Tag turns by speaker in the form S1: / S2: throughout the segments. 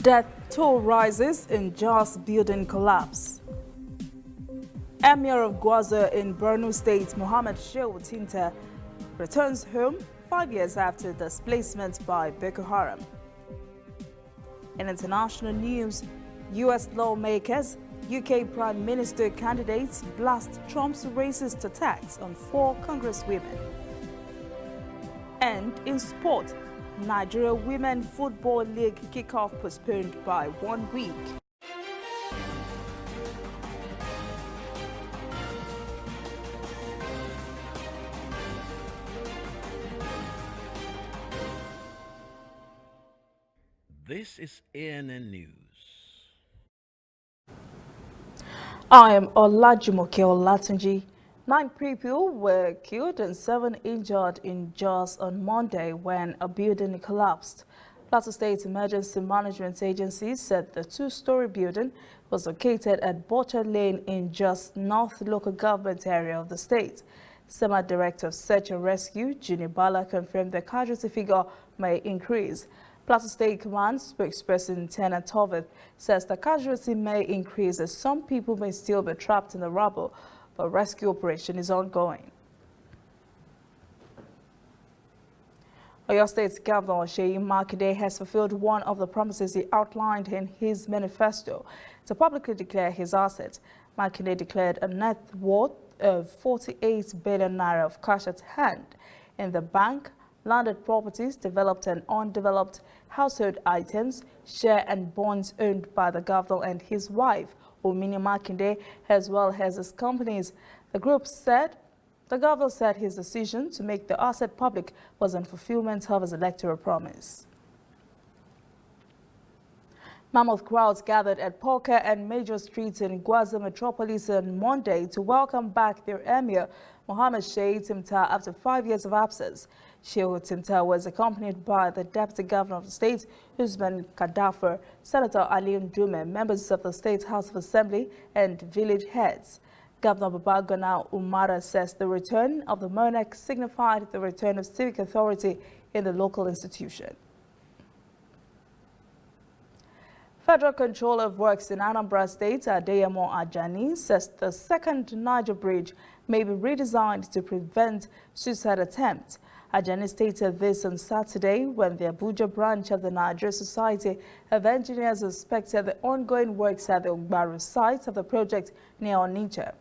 S1: Death toll rises in Jos building collapse. Emir of Gwaza in Borno State, Mohammed Shehu Tinta, returns home 5 years after displacement by Boko Haram. In international news, U.S. lawmakers, UK Prime Minister candidates blast Trump's racist attacks on 4 Congresswomen. And in sport, Nigeria Women Football League kickoff postponed by 1 week.
S2: This is ANN News.
S1: I am Olajumoke Olatunji. 9 people were killed and 7 injured in Jos on Monday when a building collapsed. Plateau State Emergency Management Agency said the 2-story building was located at Butcher Lane in Jos North local government area of the state. SEMA Director of Search and Rescue, Juni Bala, confirmed the casualty figure may increase. Plateau State Command spokesperson Tena Toveth says the casualty may increase as some people may still be trapped in the rubble, but rescue operation is ongoing. Oyo State Governor Seyi Makinde has fulfilled one of the promises he outlined in his manifesto to publicly declare his assets. Makinde declared a net worth of 48 billion naira of cash at hand in the bank, landed properties, developed and undeveloped household items, share and bonds owned by the governor and his wife, Omini Makinde, as well as his companies. The governor said his decision to make the asset public was in fulfillment of his electoral promise. Mammoth crowds gathered at Polka and Major Streets in Gwaza Metropolis on Monday to welcome back their emir, Mohammed Shehu Tinta, after 5 years of absence. Shehu Tinta was accompanied by the Deputy Governor of the state, Usman Kadafur, Senator Ali Ndume, members of the State House of Assembly, and village heads. Governor Babagana Umara says the return of the monarch signified the return of civic authority in the local institution. Federal Controller of Works in Anambra State, Adeyemo Ajani, says the second Niger Bridge may be redesigned to prevent suicide attempts. Ajani stated this on Saturday when the Abuja branch of the Nigeria Society of Engineers inspected the ongoing works at the Ogbaru site of the project near Onitsha.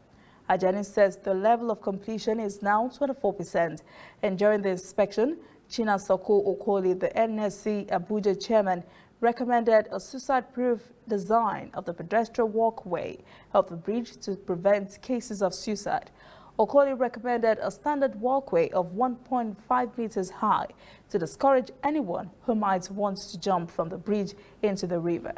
S1: Ajani says the level of completion is now 24%, and during the inspection, China Soko Okoli, the NSC Abuja chairman, recommended a suicide-proof design of the pedestrian walkway of the bridge to prevent cases of suicide. Okoli recommended a standard walkway of 1.5 meters high to discourage anyone who might want to jump from the bridge into the river.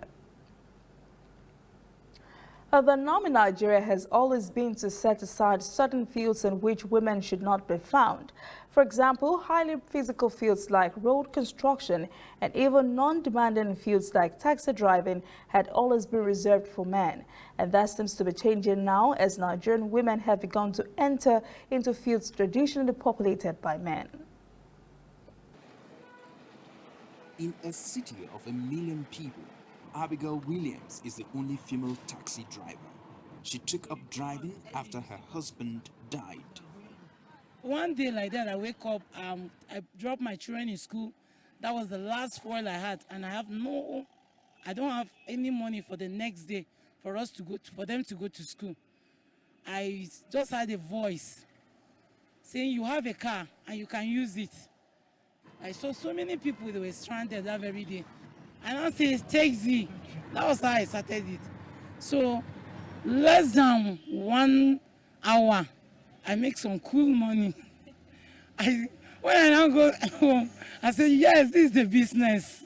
S1: The norm in Nigeria has always been to set aside certain fields in which women should not be found. For example, highly physical fields like road construction and even non-demanding fields like taxi driving had always been reserved for men. And that seems to be changing now as Nigerian women have begun to enter into fields traditionally populated by men.
S3: In a city of 1 million people, Abigail Williams is the only female taxi driver. She took up driving after her husband died.
S4: One day like that, I wake up, I drop my children in school. That was the last fuel I had, and I don't have any money for the next day for them to go to school. I just had a voice saying, "You have a car and you can use it." I saw so many people that were stranded that very day. And I said, taxi. That was how I started it. So less than 1 hour, I make some cool money. When I now go home, I said, yes, this is the business.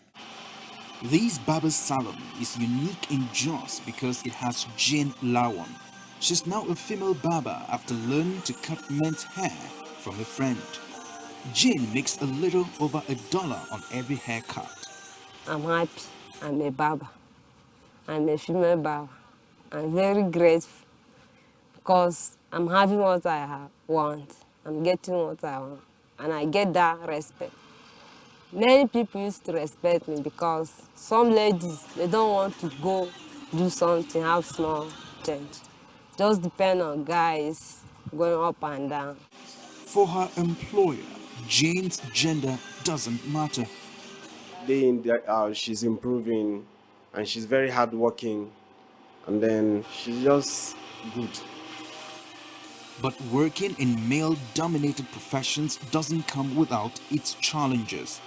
S3: This barber salon is unique in Jos because it has Jane Lawan. She's now a female barber after learning to cut men's hair from a friend. Jane makes a little over $1 on every haircut.
S5: I'm happy. I'm a barber. I'm a female barber. I'm very grateful because I'm having what I want. I'm getting what I want. And I get that respect. Many people used to respect me because some ladies, they don't want to go do something, have small change. Just depend on guys going up and down.
S3: For her employer, Jane's gender doesn't matter.
S6: Day in, day out, she's improving and she's very hardworking, and then she's just good.
S3: But working in male-dominated professions doesn't come without its challenges,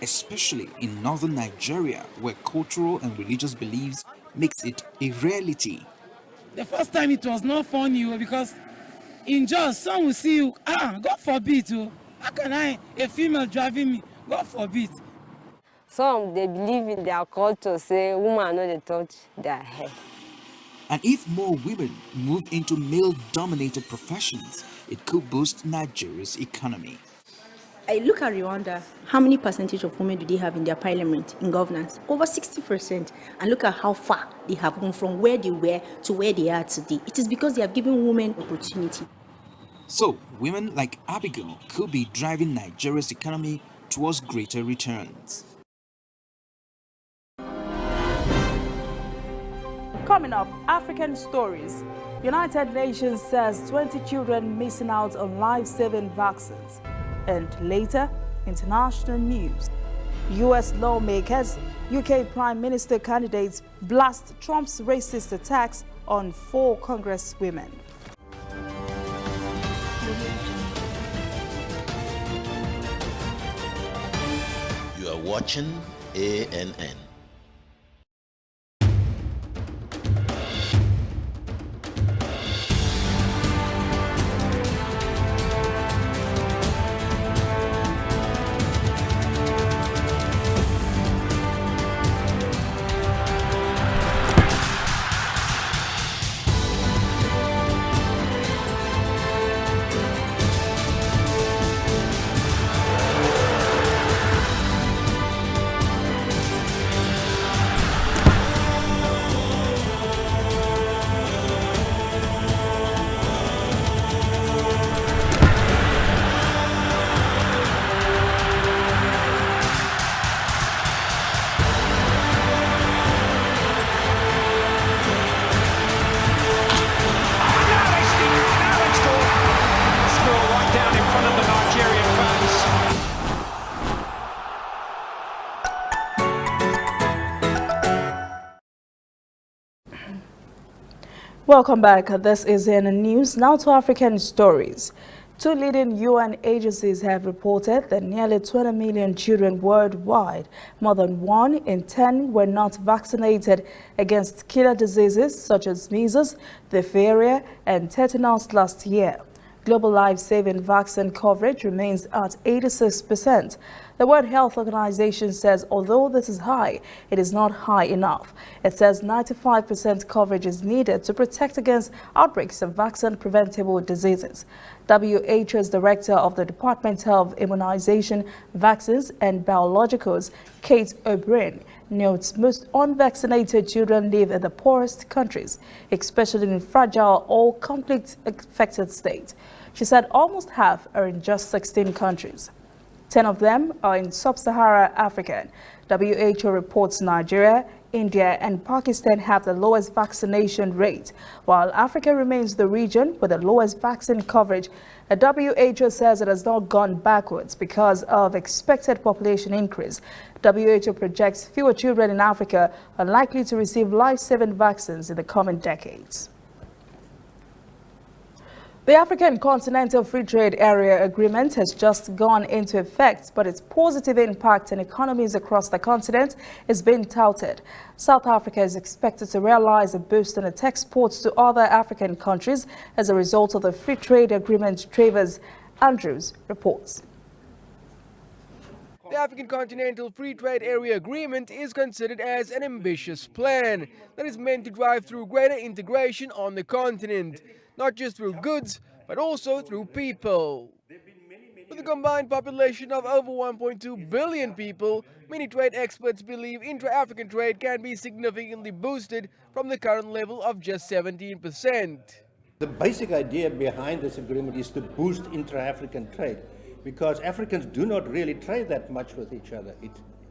S3: especially in northern Nigeria, where cultural and religious beliefs makes it a reality.
S4: The first time it was not funny because in Jos, some will see you, God forbid, how can a female driving me? God forbid.
S5: Some, they believe in their culture, say women know they touch their head.
S3: And if more women move into male-dominated professions, it could boost Nigeria's economy.
S7: I look at Rwanda, how many percentage of women do they have in their parliament, in governance? Over 60%. And look at how far they have gone from where they were to where they are today. It is because they have given women opportunity.
S3: So, women like Abigail could be driving Nigeria's economy towards greater returns.
S1: Coming up, African stories. United Nations says 20 children missing out on life-saving vaccines. And later, international news. US lawmakers, UK Prime Minister candidates blast Trump's racist attacks on 4 congresswomen.
S2: You are watching ANN.
S1: Welcome back. This is in the news. Now to African stories. 2 leading UN agencies have reported that nearly 20 million children worldwide, more than 1 in 10, were not vaccinated against killer diseases such as measles, diphtheria, and tetanus last year. Global life-saving vaccine coverage remains at 86%. The World Health Organization says although this is high, it is not high enough. It says 95% coverage is needed to protect against outbreaks of vaccine-preventable diseases. WHO's Director of the Department of Immunization, Vaccines and Biologicals, Kate O'Brien, notes most unvaccinated children live in the poorest countries, especially in fragile or conflict-affected states. She said almost half are in just 16 countries. 10 of them are in sub-Saharan Africa. WHO reports Nigeria, India and Pakistan have the lowest vaccination rate, while Africa remains the region with the lowest vaccine coverage. The WHO says it has not gone backwards because of expected population increase. WHO projects fewer children in Africa are likely to receive life-saving vaccines in the coming decades. The African Continental Free Trade Area Agreement has just gone into effect, but its positive impact on economies across the continent is being touted. South Africa is expected to realize a boost in its exports to other African countries as a result of the Free Trade Agreement. Travers Andrews reports.
S8: The African Continental Free Trade Area Agreement is considered as an ambitious plan that is meant to drive through greater integration on the continent, not just through goods, but also through people. With a combined population of over 1.2 billion people, many trade experts believe intra-African trade can be significantly boosted from the current level of just 17%.
S9: The basic idea behind this agreement is to boost intra-African trade. because Africans do not really trade that much with each other.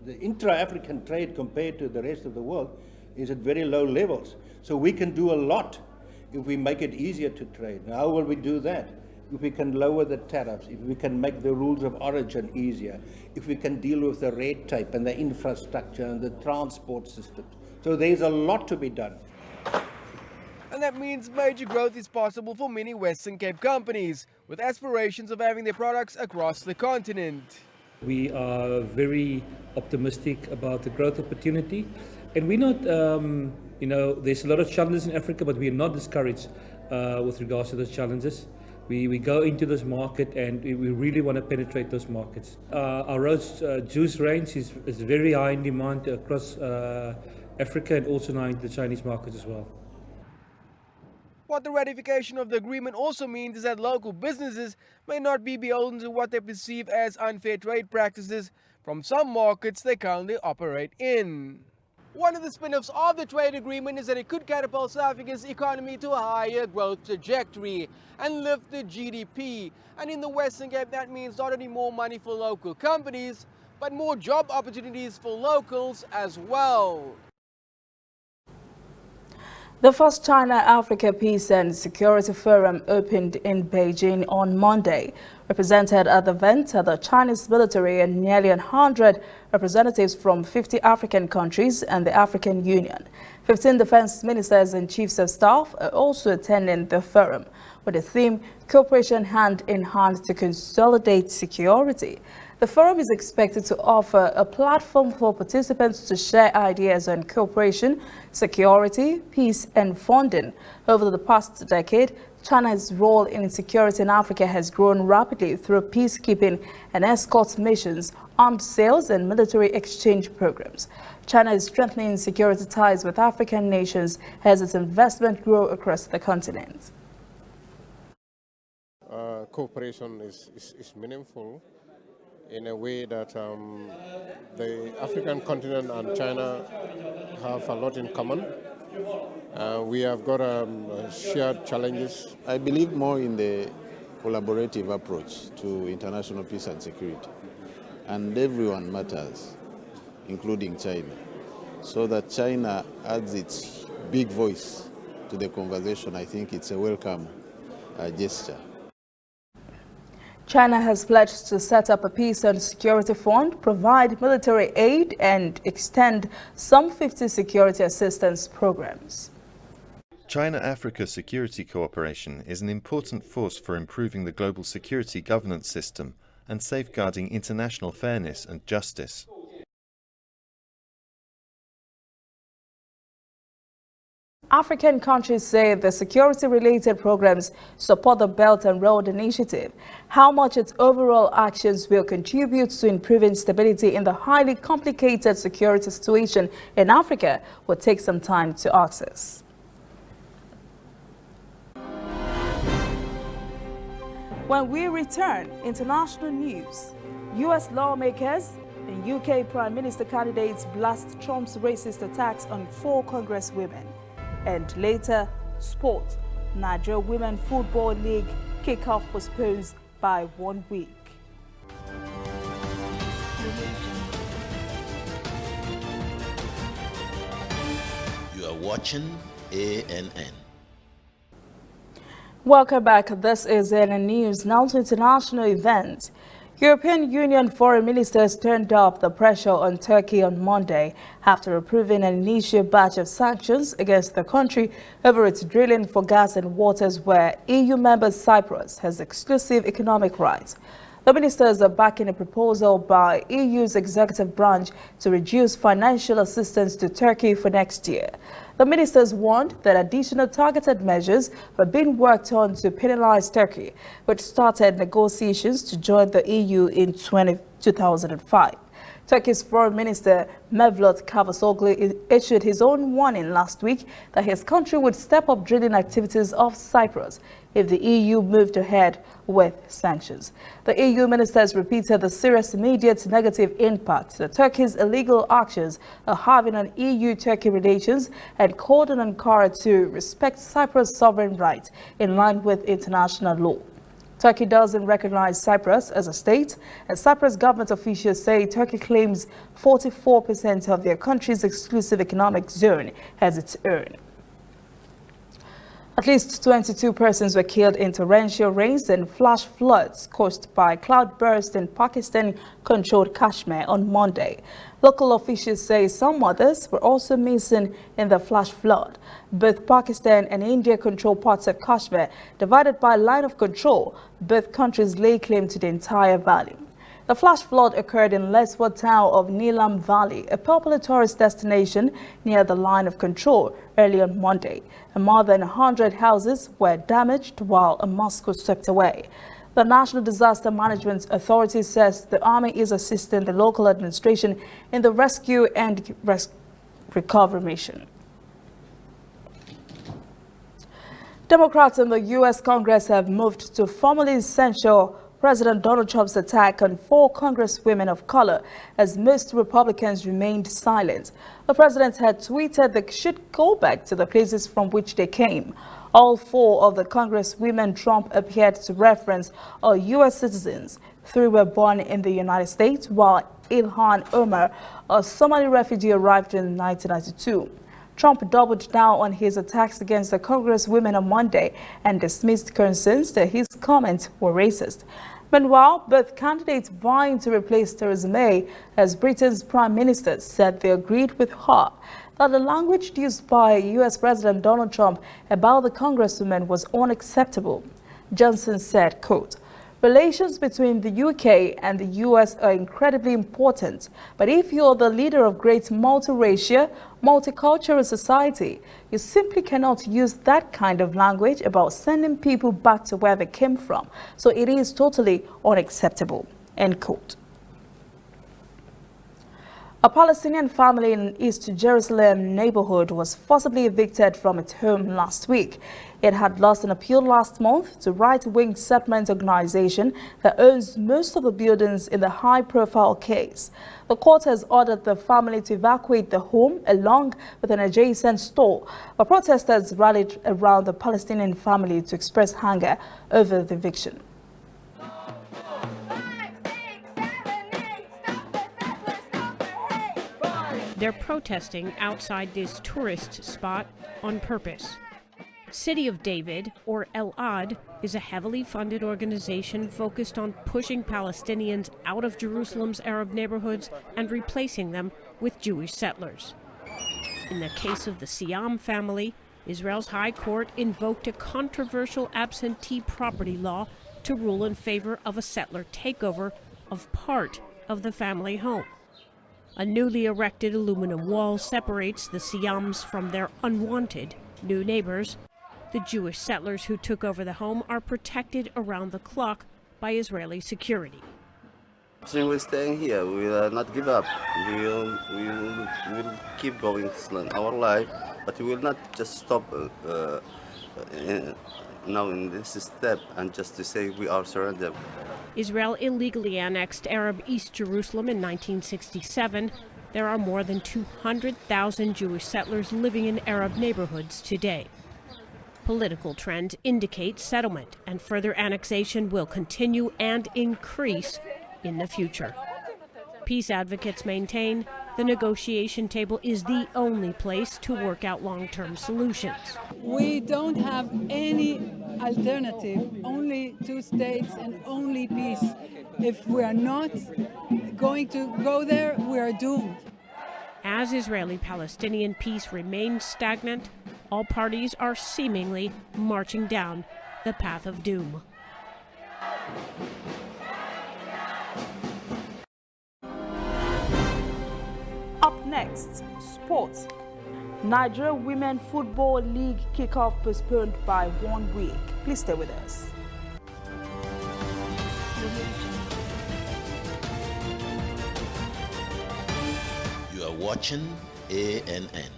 S9: The intra-African trade compared to the rest of the world is at very low levels. So we can do a lot if we make it easier to trade. Now, how will we do that? If we can lower the tariffs, if we can make the rules of origin easier, if we can deal with the red tape and the infrastructure and the transport systems. So there's a lot to be done.
S8: And that means major growth is possible for many Western Cape companies, with aspirations of having their products across the continent.
S10: We are very optimistic about the growth opportunity, and we're not, there's a lot of challenges in Africa, but we are not discouraged with regards to those challenges. We go into this market and we really want to penetrate those markets. Our rose juice range is very high in demand across Africa and also now into the Chinese markets as well.
S8: What the ratification of the agreement also means is that local businesses may not be beholden to what they perceive as unfair trade practices from some markets they currently operate in. One of the spin-offs of the trade agreement is that it could catapult South Africa's economy to a higher growth trajectory and lift the GDP. And in the Western Cape, that means not only more money for local companies, but more job opportunities for locals as well.
S1: The first China-Africa Peace and Security Forum opened in Beijing on Monday. Represented at the event are the Chinese military and nearly 100 representatives from 50 African countries and the African Union. 15 defense ministers and chiefs of staff are also attending the forum, with the theme Cooperation Hand in Hand to Consolidate Security. The forum is expected to offer a platform for participants to share ideas on cooperation, security, peace and funding. Over the past decade, China's role in security in Africa has grown rapidly through peacekeeping and escort missions, armed sales and military exchange programs. China is strengthening security ties with African nations as its investment grows across the continent.
S11: Cooperation is meaningful in a way that the African continent and China have a lot in common. We have got shared challenges.
S2: I believe more in the collaborative approach to international peace and security. And everyone matters, including China. So that China adds its big voice to the conversation, I think it's a welcome gesture.
S1: China has pledged to set up a peace and security fund, provide military aid, and extend some 50 security assistance programs.
S12: China-Africa security cooperation is an important force for improving the global security governance system and safeguarding international fairness and justice.
S1: African countries say the security-related programs support the Belt and Road Initiative. How much its overall actions will contribute to improving stability in the highly complicated security situation in Africa will take some time to access. When we return, international news. U.S. lawmakers and UK Prime Minister candidates blast Trump's racist attacks on 4 Congresswomen. And later, sport. Nigeria Women Football League kickoff postponed by 1 week.
S2: You are watching ANN.
S1: Welcome back. This is ANN News. Now to international events. European Union foreign ministers turned up the pressure on Turkey on Monday after approving an initial batch of sanctions against the country over its drilling for gas in waters where EU member Cyprus has exclusive economic rights. The ministers are backing a proposal by EU's executive branch to reduce financial assistance to Turkey for next year. The ministers warned that additional targeted measures were being worked on to penalize Turkey, which started negotiations to join the EU in 2005. Turkey's Foreign Minister Mevlut Cavusoglu issued his own warning last week that his country would step up drilling activities off Cyprus if the EU moved ahead with sanctions. The EU ministers repeated the serious immediate negative impact that Turkey's illegal actions are having on EU-Turkey relations and called on Ankara to respect Cyprus' sovereign rights in line with international law. Turkey doesn't recognize Cyprus as a state, as Cyprus government officials say Turkey claims 44% of their country's exclusive economic zone as its own. At least 22 persons were killed in torrential rains and flash floods caused by cloudburst in Pakistan-controlled Kashmir on Monday. Local officials say some others were also missing in the flash flood. Both Pakistan and India control parts of Kashmir, divided by a line of control. Both countries lay claim to the entire valley. The flash flood occurred in Leswar town of Neelam Valley, a popular tourist destination near the line of control, early on Monday. And more than 100 houses were damaged while a mosque was swept away. The National Disaster Management Authority says the army is assisting the local administration in the rescue and recovery mission. Democrats in the U.S. Congress have moved to formally censure President Donald Trump's attack on 4 congresswomen of color as most Republicans remained silent. The president had tweeted they should go back to the places from which they came. All 4 of the congresswomen Trump appeared to reference are U.S. citizens. 3 were born in the United States, while Ilhan Omar, a Somali refugee, arrived in 1992. Trump doubled down on his attacks against the congresswomen on Monday and dismissed concerns that his comments were racist. Meanwhile, both candidates vying to replace Theresa May as Britain's prime minister said they agreed with her that the language used by U.S. President Donald Trump about the congresswoman was unacceptable. Johnson said, quote, "Relations between the UK and the US are incredibly important, but if you're the leader of great multiracial, multicultural society, you simply cannot use that kind of language about sending people back to where they came from. So it is totally unacceptable," end quote. A Palestinian family in East Jerusalem neighborhood was forcibly evicted from its home last week. It had lost an appeal last month to right-wing settlement organization that owns most of the buildings in the high-profile case. The court has ordered the family to evacuate the home along with an adjacent store. But protesters rallied around the Palestinian family to express anger over the eviction.
S13: They're protesting outside this tourist spot on purpose. City of David, or El-Ad, is a heavily funded organization focused on pushing Palestinians out of Jerusalem's Arab neighborhoods and replacing them with Jewish settlers. In the case of the Siam family, Israel's High Court invoked a controversial absentee property law to rule in favor of a settler takeover of part of the family home. A newly erected aluminum wall separates the Siams from their unwanted new neighbors. The Jewish settlers who took over the home are protected around the clock by Israeli security.
S14: Since we're staying here, we will not give up. We will keep going our life, but we will not just stop now in this step and just to say we are surrendered.
S13: Israel illegally annexed Arab East Jerusalem in 1967. There are more than 200,000 Jewish settlers living in Arab neighborhoods today. Political trends indicate settlement and further annexation will continue and increase in the future. Peace advocates maintain the negotiation table is the only place to work out long-term solutions.
S15: We don't have any alternative, only 2 states and only peace. If we are not going to go there, we are doomed.
S13: As Israeli-Palestinian peace remains stagnant, all parties are seemingly marching down the path of doom.
S1: Up next, sports. Nigeria Women Football League kickoff postponed by 1 week. Please stay with us.
S16: You are watching ANN.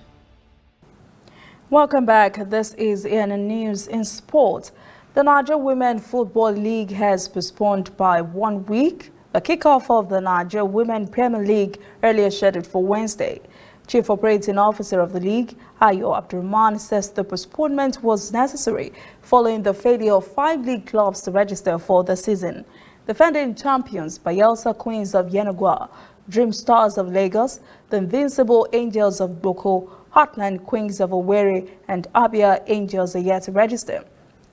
S1: Welcome back. This is ANN News in Sport. The Nigeria Women Football League has postponed by 1 week the kickoff of the Nigeria Women Premier League, earlier scheduled for Wednesday. Chief Operating Officer of the league, Ayo Abdurrahman, says the postponement was necessary following the failure of 5 league clubs to register for the season. Defending champions Bayelsa Queens of Yenagoa, Dream Stars of Lagos, the Invincible Angels of Boko, Heartland Queens of Owerri, and Abia Angels are yet to register.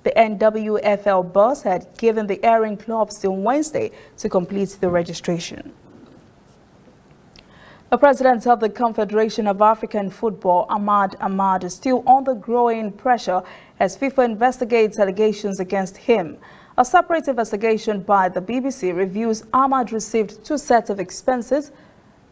S1: The NWFL boss had given the airing clubs till Wednesday to complete the registration. The president of the Confederation of African Football, Ahmad, is still under growing pressure as FIFA investigates allegations against him. A separate investigation by the BBC reveals Ahmad received 2 sets of expenses,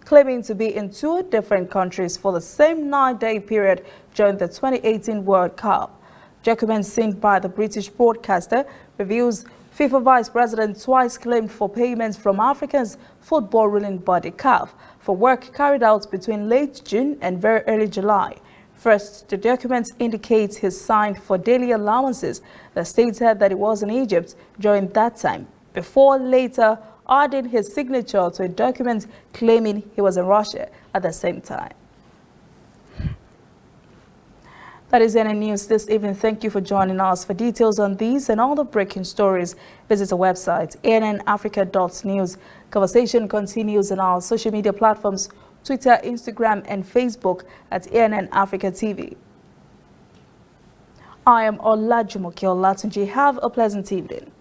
S1: claiming to be in 2 different countries for the same 9-day period during the 2018 World Cup. Documents seen by the British broadcaster reveals FIFA Vice President twice claimed for payments from Africa's football ruling body CAF for work carried out between late June and very early July. First, the documents indicate he signed for daily allowances that stated that he was in Egypt during that time, before later adding his signature to a document claiming he was in Russia at the same time. That is any news this evening. Thank you for joining us. For details on these and all the breaking stories, visit our website, annafrica.news. Conversation continues on our social media platforms, Twitter, Instagram, and Facebook at ANN Africa TV. I am Olajumoke Olatunji. Have a pleasant evening.